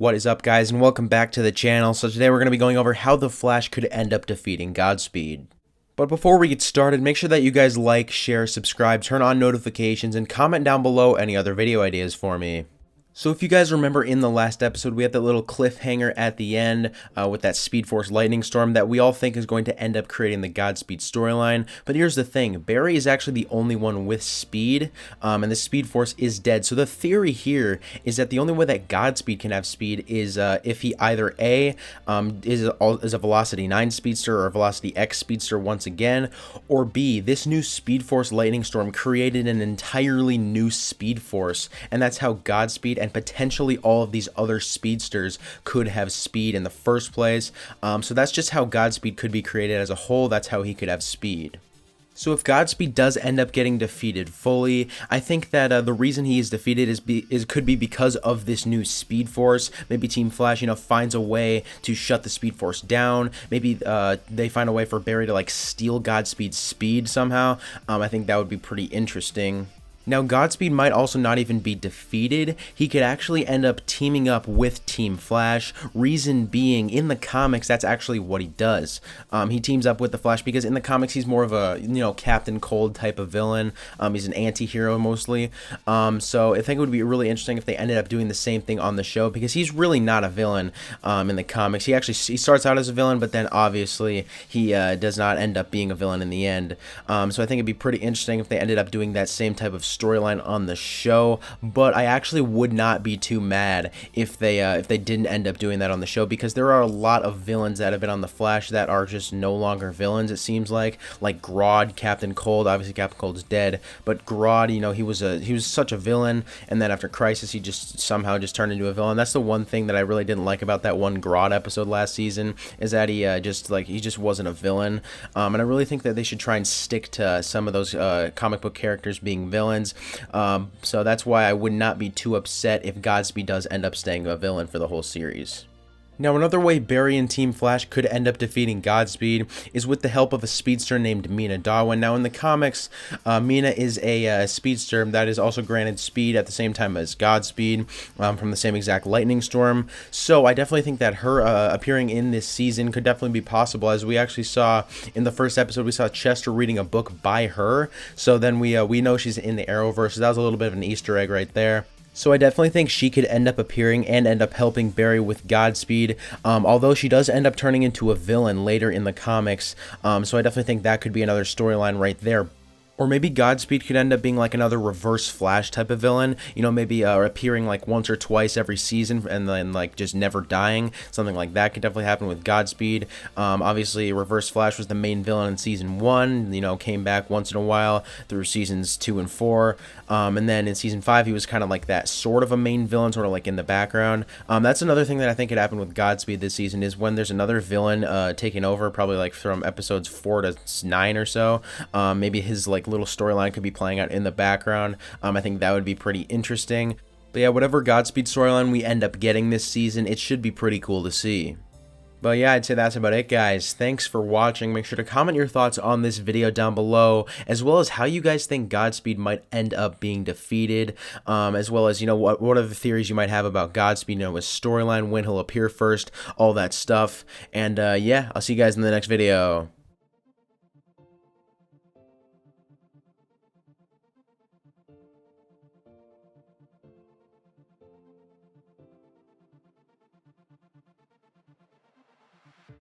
What is up, guys, and welcome back to the channel. So today we're going to be going over how the Flash could end up defeating Godspeed. But before we get started, make sure that you guys like, share, subscribe, turn on notifications, and comment down below any other video ideas for me. So if you guys remember in the last episode, we had that little cliffhanger at the end with that Speed Force lightning storm that we all think is going to end up creating the Godspeed storyline. But here's the thing, Barry is actually the only one with speed, and the Speed Force is dead. So the theory here is that the only way that Godspeed can have speed is if he either A, is a Velocity 9 speedster or a Velocity X speedster once again, or B, this new Speed Force lightning storm created an entirely new Speed Force, and that's how Godspeed and potentially all of these other speedsters could have speed in the first place. So that's just how Godspeed could be created as a whole. That's how he could have speed. So if Godspeed does end up getting defeated fully, I think that the reason he is defeated could be because of this new Speed Force. Maybe Team Flash, finds a way to shut the Speed Force down. Maybe they find a way for Barry to steal Godspeed's speed somehow. I think that would be pretty interesting. Now, Godspeed might also not even be defeated. He could actually end up teaming up with Team Flash. Reason being, in the comics, that's actually what he does. He teams up with the Flash because in the comics, he's more of a, Captain Cold type of villain. He's an anti-hero mostly. So I think it would be really interesting if they ended up doing the same thing on the show because he's really not a villain in the comics. He starts out as a villain, but then obviously he does not end up being a villain in the end. So I think it'd be pretty interesting if they ended up doing that same type of storyline on the show, but I actually would not be too mad if they didn't end up doing that on the show because there are a lot of villains that have been on the Flash that are just no longer villains. It seems like Grodd, Captain Cold. Obviously, Captain Cold's dead, but Grodd, he was such a villain, and then after Crisis, he just somehow turned into a villain. That's the one thing that I really didn't like about that one Grodd episode last season is that he just wasn't a villain, and I really think that they should try and stick to some of those comic book characters being villains. So that's why I would not be too upset if Godspeed does end up staying a villain for the whole series. Now, another way Barry and Team Flash could end up defeating Godspeed is with the help of a speedster named Mina Dawan. Now, in the comics, Mina is a speedster that is also granted speed at the same time as Godspeed from the same exact lightning storm. So I definitely think that her appearing in this season could definitely be possible. As we actually saw in the first episode, we saw Chester reading a book by her. So then we know she's in the Arrowverse. So that was a little bit of an Easter egg right there. So I definitely think she could end up appearing and end up helping Barry with Godspeed, although she does end up turning into a villain later in the comics. So I definitely think that could be another storyline right there. Or maybe Godspeed could end up being another Reverse Flash type of villain, maybe appearing once or twice every season and then just never dying. Something like that could definitely happen with Godspeed. Obviously, Reverse Flash was the main villain in season 1, came back once in a while through seasons 2 and 4. And then in season 5, he was kind of that sort of a main villain, sort of in the background. That's another thing that I think could happen with Godspeed this season is when there's another villain taking over, probably from episodes 4 to 9 or so. Maybe his little storyline could be playing out in the background. I think that would be pretty interesting. But yeah, whatever Godspeed storyline we end up getting this season, it should be pretty cool to see. But yeah, I'd say that's about it, guys. Thanks for watching. Make sure to comment your thoughts on this video down below, as well as how you guys think Godspeed might end up being defeated, as well as, what are the theories you might have about Godspeed, his storyline, when he'll appear first, all that stuff. And yeah, I'll see you guys in the next video.